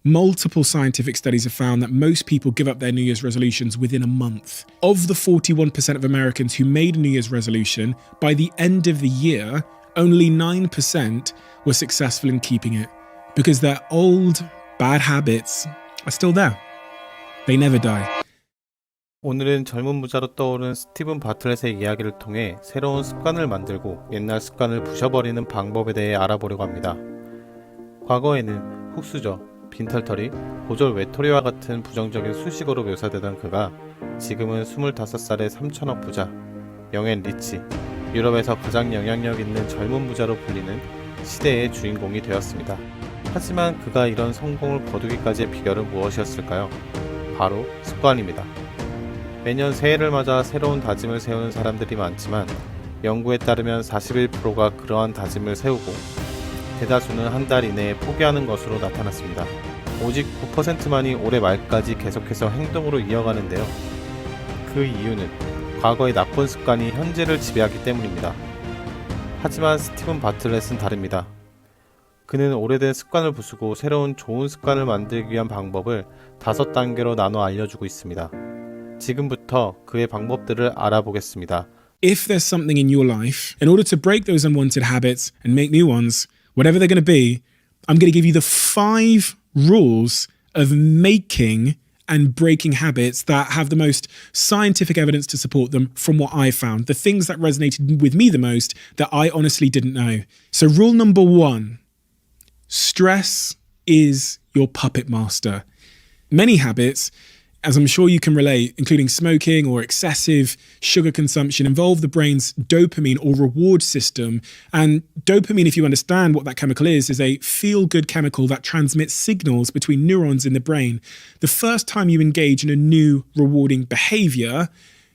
Multiple scientific studies have found that most people give up their New Year's resolutions within a month. Of the 41% of Americans who made a New Year's resolution, by the end of the year, only 9% were successful in keeping it because their old bad habits are still there. They never die. 오늘은 젊은 부자로 떠오른 스티븐 바틀렛의 이야기를 통해 새로운 습관을 만들고 옛날 습관을 부셔버리는 방법에 대해 알아보려고 합니다. 과거에는 훅수저, 빈털터리, 고졸 외톨이와 같은 부정적인 수식어로 묘사되던 그가 지금은 25살의 3천억 부자, 영앤 리치, 유럽에서 가장 영향력 있는 젊은 부자로 불리는 시대의 주인공이 되었습니다. 하지만 그가 이런 성공을 거두기까지의 비결은 무엇이었을까요? 바로 습관입니다. 매년 새해를 맞아 새로운 다짐을 세우는 사람들이 많지만 연구에 따르면 41%가 그러한 다짐을 세우고 대다수는 한 달 이내에 포기하는 것으로 나타났습니다. 오직 9%만이 올해 말까지 계속해서 행동으로 이어가는데요. 그 이유는 과거의 나쁜 습관이 현재를 지배하기 때문입니다. 하지만 스티븐 바틀렛은 다릅니다. 그는 오래된 습관을 부수고 새로운 좋은 습관을 만들기 위한 방법을 5단계로 나눠 알려주고 있습니다. 지금부터 그의 방법들을 알아보겠습니다. If there's something in your life, in order to break those unwanted habits and make new ones, whatever they're going to be, I'm going to give you the 5 rules of making and breaking habits that have the most scientific evidence to support them from what I found. The things that resonated with me the most that I honestly didn't know. So rule number 1, stress is your puppet master. Many habits, as I'm sure you can relate, including smoking or excessive sugar consumption, involve the brain's dopamine or reward system. And dopamine, if you understand what that chemical is a feel-good chemical that transmits signals between neurons in the brain. The first time you engage in a new rewarding behavior,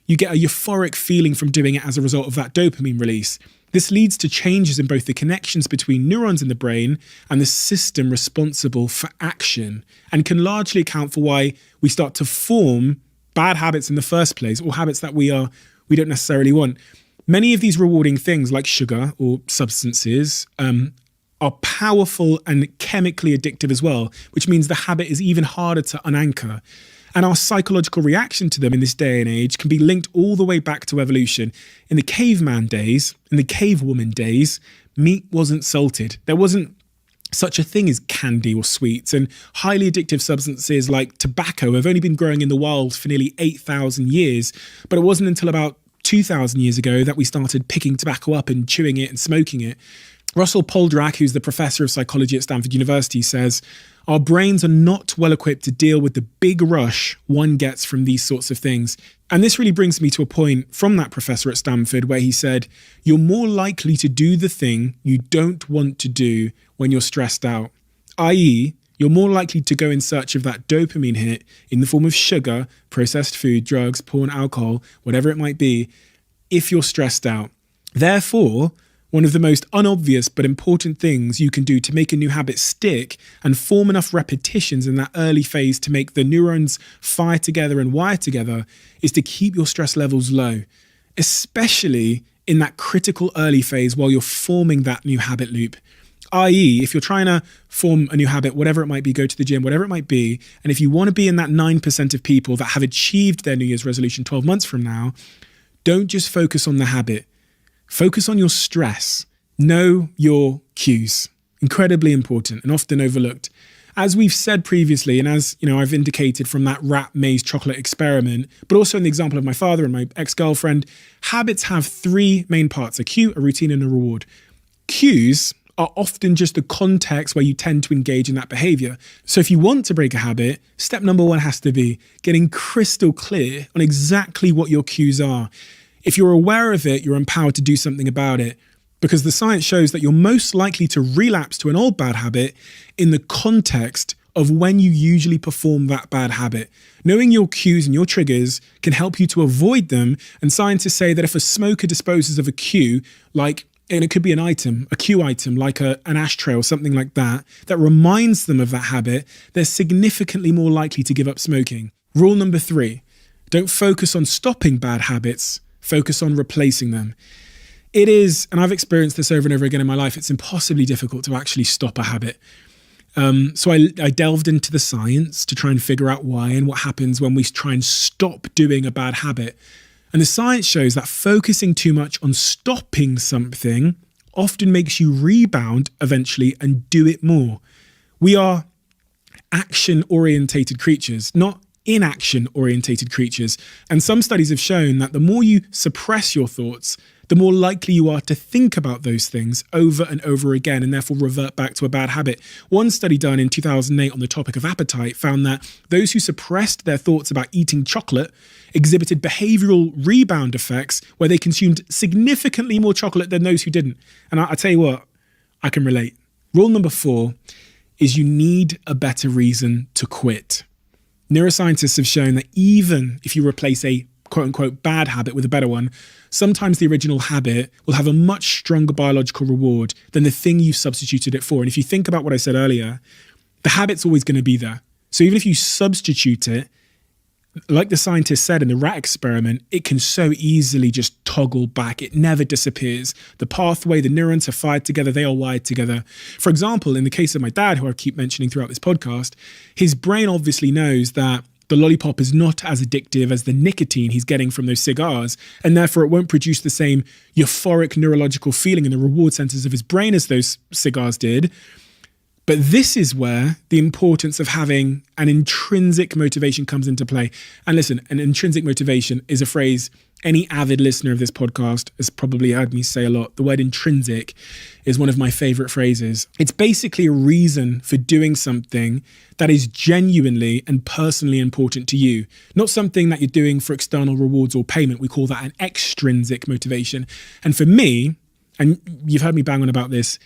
you get a euphoric feeling from doing it as a result of that dopamine release. This leads to changes in both the connections between neurons in the brain and the system responsible for action, and can largely account for why we start to form bad habits in the first place, or habits that we don't necessarily want. Many of these rewarding things, like sugar or substances, are powerful and chemically addictive as well, which means the habit is even harder to unanchor. And our psychological reaction to them in this day and age can be linked all the way back to evolution. In the caveman days, in the cavewoman days, meat wasn't salted. There wasn't such a thing as candy or sweets, and highly addictive substances like tobacco have only been growing in the wild for nearly 8,000 years. But it wasn't until about 2,000 years ago that we started picking tobacco up and chewing it and smoking it. Russell Poldrack, who's the professor of psychology at Stanford University, says, our brains are not well equipped to deal with the big rush one gets from these sorts of things. And this really brings me to a point from that professor at Stanford where he said, you're more likely to do the thing you don't want to do when you're stressed out, i.e., you're more likely to go in search of that dopamine hit in the form of sugar, processed food, drugs, porn, alcohol, whatever it might be, if you're stressed out. Therefore, one of the most unobvious but important things you can do to make a new habit stick and form enough repetitions in that early phase to make the neurons fire together and wire together is to keep your stress levels low, especially in that critical early phase while you're forming that new habit loop. I.e., if you're trying to form a new habit, whatever it might be, go to the gym, whatever it might be, and if you want to be in that 9% of people that have achieved their New Year's resolution 12 months from now, don't just focus on the habit. Focus on your stress. Know your cues. Incredibly important and often overlooked. As we've said previously, and as I've indicated from that rat maze chocolate experiment, but also in the example of my father and my ex-girlfriend, habits have 3 main parts: a cue, a routine, and a reward. Cues are often just the context where you tend to engage in that behavior. So if you want to break a habit, step number 1 has to be getting crystal clear on exactly what your cues are. If you're aware of it, you're empowered to do something about it, because the science shows that you're most likely to relapse to an old bad habit in the context of when you usually perform that bad habit. Knowing your cues and your triggers can help you to avoid them, and scientists say that if a smoker disposes of a cue, and it could be an item, a cue item, like an ashtray or something like that reminds them of that habit, they're significantly more likely to give up smoking. Rule number 3, don't focus on stopping bad habits. Focus on replacing them. It is, and I've experienced this over and over again in my life, it's impossibly difficult to actually stop a habit. So I delved into the science to try and figure out why and what happens when we try and stop doing a bad habit. And the science shows that focusing too much on stopping something often makes you rebound eventually and do it more. We are action-orientated creatures, not inaction-orientated creatures. And some studies have shown that the more you suppress your thoughts, the more likely you are to think about those things over and over again and therefore revert back to a bad habit. One study done in 2008 on the topic of appetite found that those who suppressed their thoughts about eating chocolate exhibited behavioral rebound effects where they consumed significantly more chocolate than those who didn't. And I tell you what, I can relate. Rule number 4 is you need a better reason to quit. Neuroscientists have shown that even if you replace a quote-unquote bad habit with a better one, sometimes the original habit will have a much stronger biological reward than the thing you substituted it for. And if you think about what I said earlier, the habit's always going to be there. So even if you substitute it, like the scientist said in the rat experiment, it can so easily just toggle back. It never disappears. The pathway, the neurons are fired together. They are wired together. For example, in the case of my dad, who I keep mentioning throughout this podcast, his brain obviously knows that the lollipop is not as addictive as the nicotine he's getting from those cigars, and therefore it won't produce the same euphoric neurological feeling in the reward centers of his brain as those cigars did. But this is where the importance of having an intrinsic motivation comes into play. And listen, an intrinsic motivation is a phrase any avid listener of this podcast has probably heard me say a lot. The word intrinsic is one of my favorite phrases. It's basically a reason for doing something that is genuinely and personally important to you, not something that you're doing for external rewards or payment. We call that an extrinsic motivation. And for me, and you've heard me bang on about this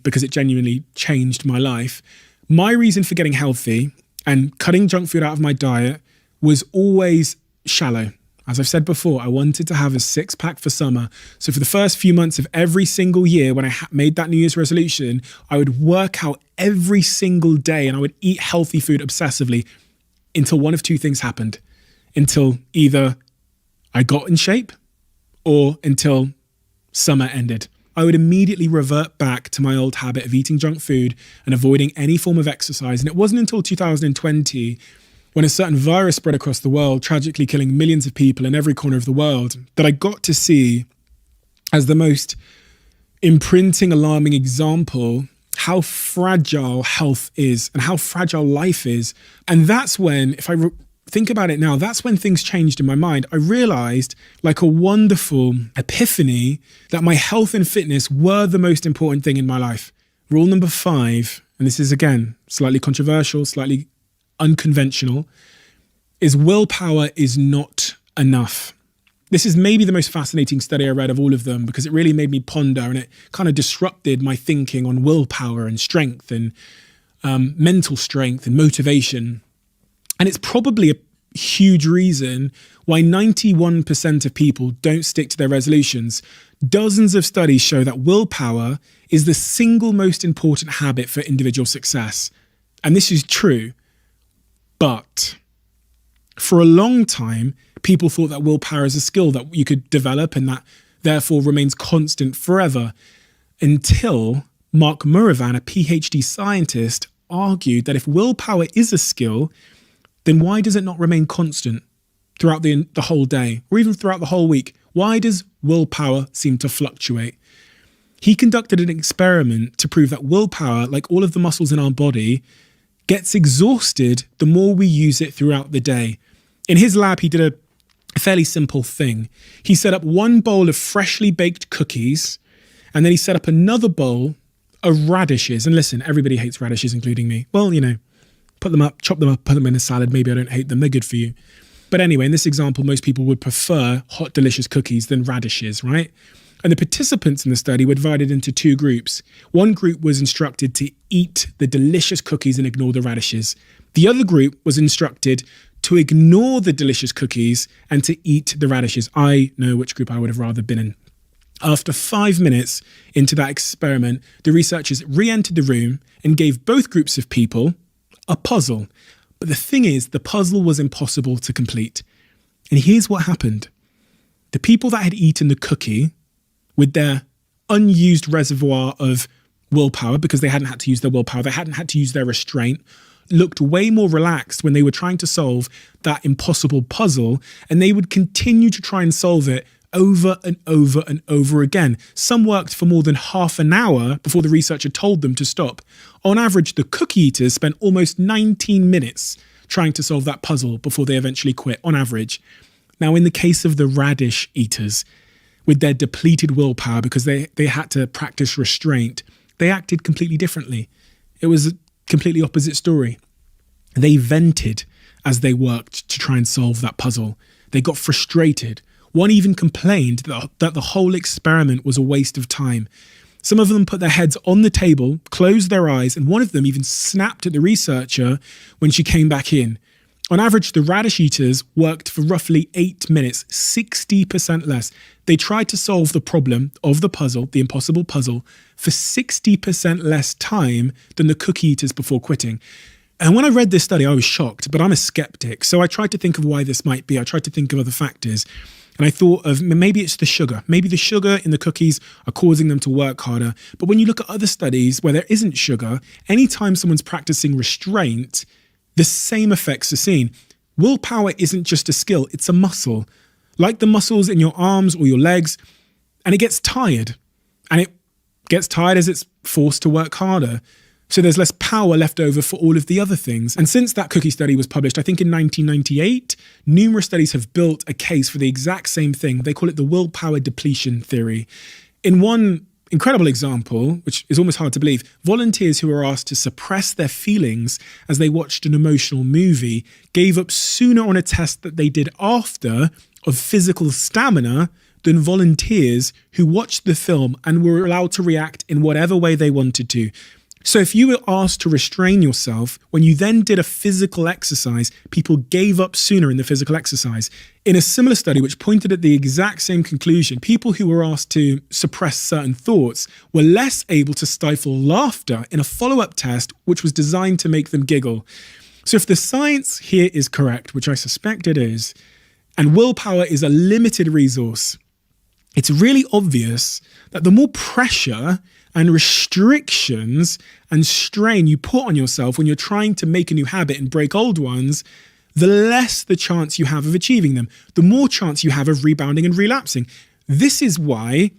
because it genuinely changed my life, my reason for getting healthy and cutting junk food out of my diet was always shallow. As I've said before, I wanted to have a 6-pack for summer. So for the first few months of every single year, when I made that New Year's resolution, I would work out every single day and I would eat healthy food obsessively until one of two things happened. Until either I got in shape or until summer ended. I would immediately revert back to my old habit of eating junk food and avoiding any form of exercise. And it wasn't until 2020 when a certain virus spread across the world, tragically killing millions of people in every corner of the world, that I got to see as the most imprinting, alarming example how fragile health is and how fragile life is. And that's when, if I think about it now, that's when things changed in my mind. I realized, like a wonderful epiphany, that my health and fitness were the most important thing in my life. Rule number 5, and this is again, slightly controversial, slightly unconventional, is willpower is not enough. This is maybe the most fascinating study I read of all of them because it really made me ponder and it kind of disrupted my thinking on willpower and strength and mental strength and motivation. And it's probably a huge reason why 91% of people don't stick to their resolutions. Dozens of studies show that willpower is the single most important habit for individual success. And this is true. But for a long time, people thought that willpower is a skill that you could develop and that therefore remains constant forever, until Mark Muravan, a PhD scientist, argued that if willpower is a skill, then why does it not remain constant throughout the whole day or even throughout the whole week? Why does willpower seem to fluctuate? He conducted an experiment to prove that willpower, like all of the muscles in our body, gets exhausted the more we use it throughout the day. In his lab, he did a fairly simple thing. He set up one bowl of freshly baked cookies, and then he set up another bowl of radishes. And listen, everybody hates radishes, including me. Well, you know, put them up, chop them up, put them in a salad. Maybe I don't hate them. They're good for you. But anyway, in this example, most people would prefer hot, delicious cookies than radishes, right? And the participants in the study were divided into two groups. One group was instructed to eat the delicious cookies and ignore the radishes. The other group was instructed to ignore the delicious cookies and to eat the radishes. I know which group I would have rather been in. After 5 minutes into that experiment, the researchers re-entered the room and gave both groups of people a puzzle. But the thing is, the puzzle was impossible to complete. And here's what happened. The people that had eaten the cookie with their unused reservoir of willpower because they hadn't had to use their willpower, they hadn't had to use their restraint, looked way more relaxed when they were trying to solve that impossible puzzle, and they would continue to try and solve it over and over and over again. Some worked for more than half an hour before the researcher told them to stop. On average, the cookie eaters spent almost 19 minutes trying to solve that puzzle before they eventually quit, on average. Now, in the case of the radish eaters, with their depleted willpower because they had to practice restraint, they acted completely differently. It was a completely opposite story. They vented as they worked to try and solve that puzzle. They got frustrated. One even complained that the whole experiment was a waste of time. Some of them put their heads on the table, closed their eyes, and one of them even snapped at the researcher when she came back in. On average, the radish eaters worked for roughly 8 minutes, 60% less. They tried to solve the problem of the puzzle, the impossible puzzle, for 60% less time than the cookie eaters before quitting. And when I read this study, I was shocked, but I'm a skeptic. So I tried to think of why this might be. I tried to think of other factors. And I thought of maybe it's the sugar. Maybe the sugar in the cookies are causing them to work harder. But when you look at other studies where there isn't sugar, anytime someone's practicing restraint, the same effects are seen. Willpower isn't just a skill, it's a muscle. Like the muscles in your arms or your legs, and it gets tired. And it gets tired as it's forced to work harder. So there's less power left over for all of the other things. And since that cookie study was published, I think in 1998, numerous studies have built a case for the exact same thing. They call it the willpower depletion theory. In one incredible example, which is almost hard to believe, volunteers who were asked to suppress their feelings as they watched an emotional movie gave up sooner on a test that they did after of physical stamina than volunteers who watched the film and were allowed to react in whatever way they wanted to. So if you were asked to restrain yourself, when you then did a physical exercise, people gave up sooner in the physical exercise. In a similar study which pointed at the exact same conclusion, people who were asked to suppress certain thoughts were less able to stifle laughter in a follow-up test which was designed to make them giggle. So if the science here is correct, which I suspect it is, and willpower is a limited resource, it's really obvious that the more pressure and restrictions and strain you put on yourself when you're trying to make a new habit and break old ones, the less the chance you have of achieving them, the more chance you have of rebounding and relapsing. This is why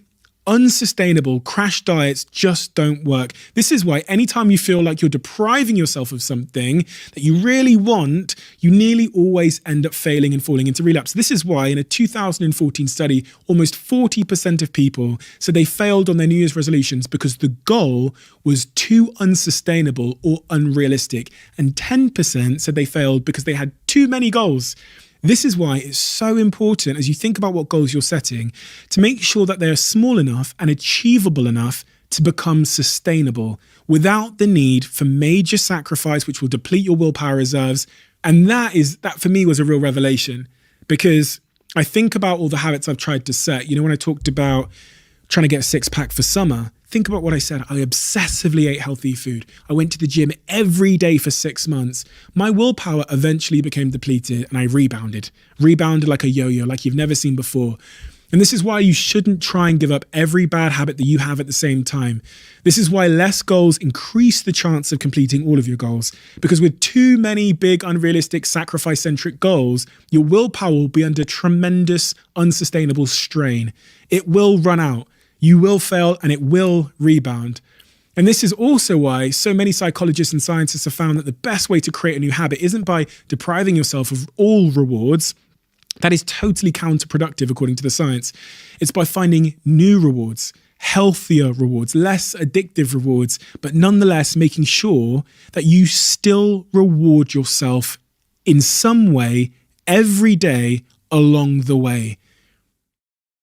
unsustainable crash diets just don't work. This is why anytime you feel like you're depriving yourself of something that you really want, you nearly always end up failing and falling into relapse. This is why in a 2014 study, almost 40% of people said they failed on their New Year's resolutions because the goal was too unsustainable or unrealistic. And 10% said they failed because they had too many goals. This is why it's so important as you think about what goals you're setting to make sure that they're small enough and achievable enough to become sustainable without the need for major sacrifice, which will deplete your willpower reserves. And that for me was a real revelation, because I think about all the habits I've tried to set. You know, when I talked about trying to get a six-pack for summer, think about what I said. I obsessively ate healthy food. I went to the gym every day for 6 months. My willpower eventually became depleted and I rebounded like a yo-yo, like you've never seen before. And this is why you shouldn't try and give up every bad habit that you have at the same time. This is why less goals increase the chance of completing all of your goals. Because with too many big, unrealistic, sacrifice-centric goals, your willpower will be under tremendous, unsustainable strain. It will run out. You will fail and it will rebound. And this is also why so many psychologists and scientists have found that the best way to create a new habit isn't by depriving yourself of all rewards. That is totally counterproductive according to the science. It's by finding new rewards, healthier rewards, less addictive rewards, but nonetheless making sure that you still reward yourself in some way every day along the way.